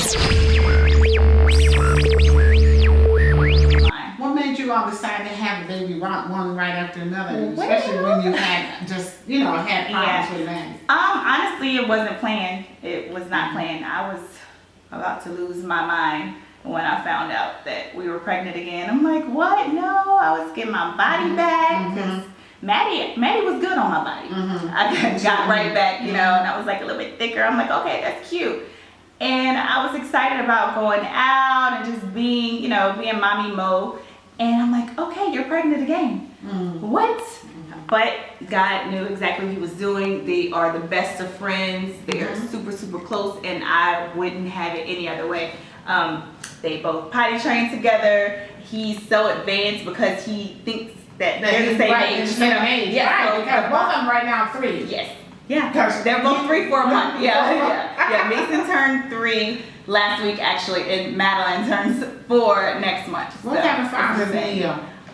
What made you all decide to have a baby one right after another, especially when you had just, had problems with men? Honestly, it wasn't planned. It was not planned. I was about to lose my mind when I found out that we were pregnant again. I'm like, what? No, I was getting my body back. 'Cause Maddie was good on my body. I got right back, and I was like a little bit thicker. I'm like, okay, that's cute. And I was excited about going out and just being, being mommy mode. And I'm like, okay, you're pregnant again. What? But God knew exactly what he was doing. They are the best of friends. They are super, super close, and I wouldn't have it any other way. They both potty train together. He's so advanced because he thinks that they're the same age. Yeah, right, because both of them right now are 3. Yes. Yeah, they're both 3 for a month. Yeah. Mason turned 3 last week actually, and Madeline turns 4 next month. What kind of father is he?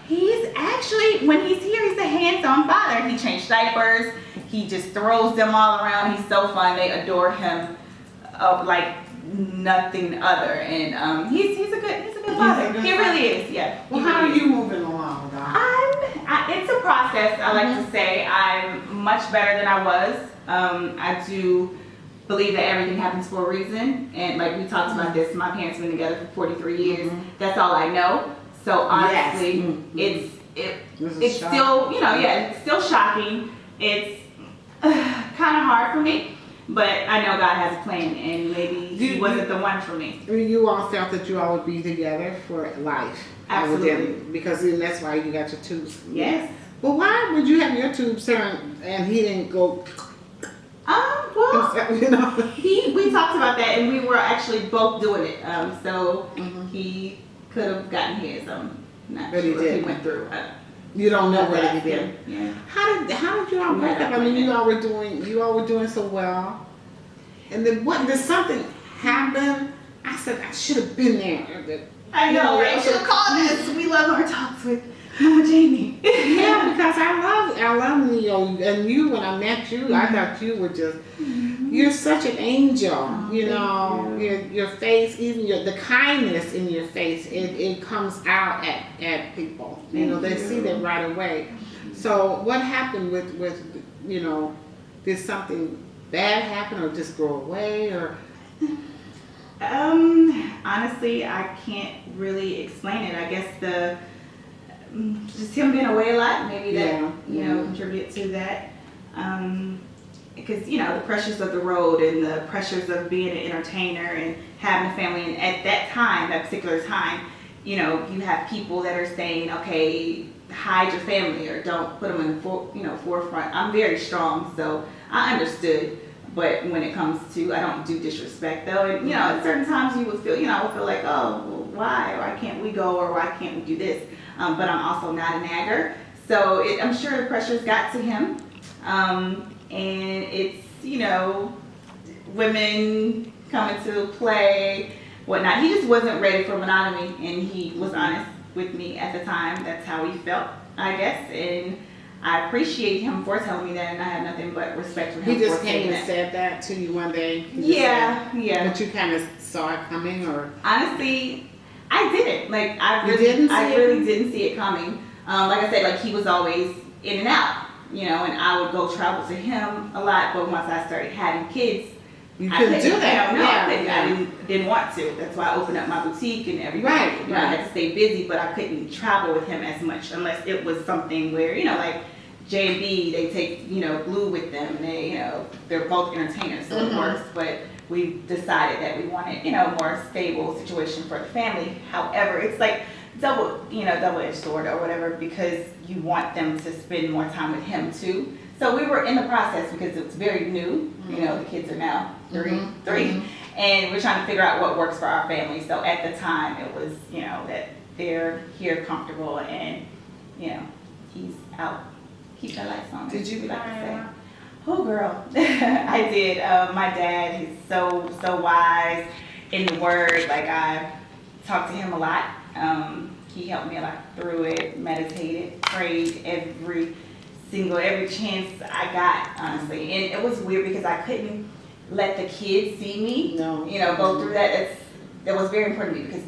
He's actually, when he's here, he's a hands-on father. He changed diapers. He just throws them all around. He's so fun. They adore him like nothing other. And he's a good father. He really is. Yeah. Well, how are you moving along, it's a process. I like to say I'm much better than I was. I do believe that everything happens for a reason, and like we talked about this, my parents have been together for 43 years. That's all I know. So honestly, it's still, it's still shocking. It's kind of hard for me, but I know God has a plan, and maybe he wasn't the one for me. You all felt that you all would be together for life. Absolutely. Because that's why you got your tubes. Yes. Well, why would you have your tubes turned and he didn't go? Well, we talked about that, and we were actually both doing it. So he could have gotten his. Not but sure he did. He went through. You don't know whether he did. Yeah. How did you all work up? I mean, you all were doing so well. And then did something happen? I said I should have been there. I know, right? Should have called us. We love our talks with Mama Jamie. Yeah, because I love Neo, and you. When I met you, I thought you were just. You're such an angel. Oh, your face, even the kindness in your face, it comes out at people. They see that right away. So what happened with did something bad happen or just go away or? Honestly, I can't really explain it. I guess just him being away a lot, maybe that contributed to that. Because the pressures of the road and the pressures of being an entertainer and having a family, and at that particular time, you have people that are saying, okay, hide your family or don't put them in the forefront. I'm very strong, so I understood. But when it comes to, I don't do disrespect though, and at certain times you would feel, I would feel like, oh, well, why can't we go, or why can't we do this? But I'm also not a nagger, so I'm sure the pressures got to him, and it's women coming to play, whatnot. He just wasn't ready for monogamy, and he was honest with me at the time. That's how he felt, I guess, and I appreciate him for telling me that, and I have nothing but respect for him. He just came and said that to you one day? Yeah. But you kind of saw it coming, or? Honestly, I didn't. Like, I really didn't see it coming. Like I said, like, he was always in and out, and I would go travel to him a lot, but once I started having kids, you couldn't do that. I didn't want to. That's why I opened up my boutique and everything. Right. I had to stay busy, but I couldn't travel with him as much unless it was something where, like J&B, they take, Blue with them, and they're both entertainers, so it works. But we decided that we wanted, more stable situation for the family. However, it's like double-edged sword or whatever, because you want them to spend more time with him too. So we were in the process because it's very new. The kids are now three, and we're trying to figure out what works for our family. So at the time, it was, that they're here comfortable, and, he's out. Keep the lights on. Did you like to say? Oh, girl, I did. My dad, he's so wise in the word. Like, I talked to him a lot. He helped me a lot through it. Meditated, prayed every chance I got, honestly. And it was weird because I couldn't let the kids see me, No. go through that. That was very important to me because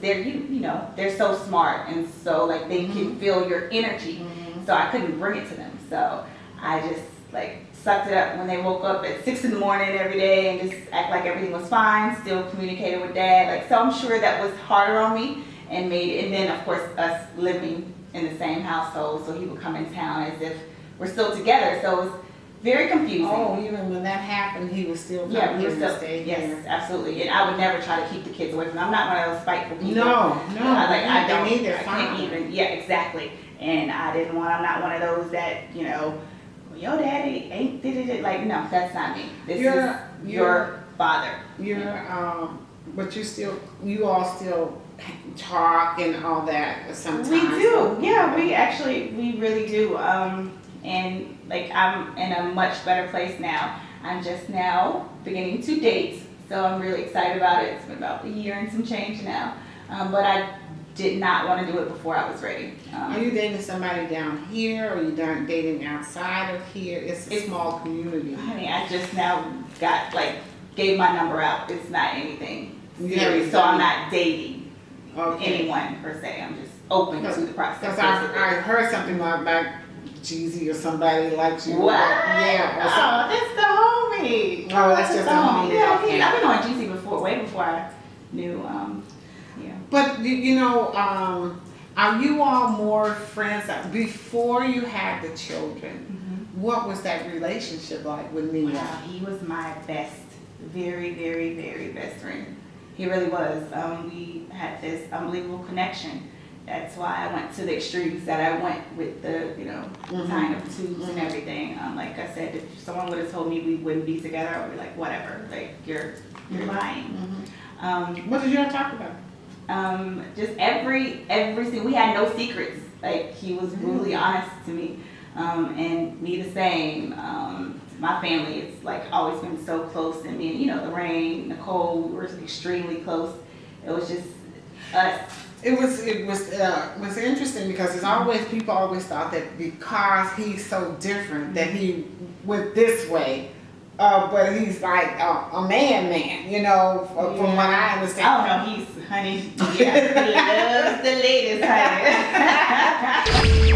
they're so smart and so like they can feel your energy. So I couldn't bring it to them. So I just like sucked it up when they woke up at 6 in the morning every day and just act like everything was fine. Still communicated with dad. Like, so I'm sure that was harder on me and then of course us living in the same household. So he would come in town as if we're still together. So it was very confusing. Oh, even when that happened, he was still coming Yeah, he was here to still, stay yes, here. absolutely. And I would never try to keep the kids away from them. I'm not one of those spiteful people. No, I don't they need their I can't father. even, yeah, exactly. And I'm not one of those that, your daddy ain't did it. Like, no, that's not me. This is your father. But you all still talk and all that sometimes. We do, yeah, we really do. And like I'm in a much better place now. I'm just now beginning to date, so I'm really excited about it. It's been about a year and some change now, but I did not want to do it before I was ready. Are you dating somebody down here, or are you dating outside of here? It's a small community. Honey, I just now gave my number out. It's not anything serious, Yeah, so I'm not dating anyone per se. I'm just open to the process. Because I heard something about Jeezy or somebody like you. What? Yeah. Oh, that's the homie. Oh, that's just the homie. Yeah, Okay. I've been on Jeezy before, way before I knew. Yeah. But are you all more friends before you had the children? What was that relationship like with Nia? Wow, he was my best, very, very, very best friend. He really was. We had this unbelievable connection. That's why I went to the extremes that I went with the, tying of tubes and everything. Like I said, if someone would have told me we wouldn't be together, I would be like, whatever. Like you're lying. What did you all talk about? Just everything. We had no secrets. Like he was brutally honest to me, and me the same. My family, it's like always been so close, and me and Lorraine, Nicole, we were extremely close. It was just us. It was interesting because people always thought that because he's so different that he went this way, but he's like a man, from what I understand. I don't know, honey, he loves the ladies, honey.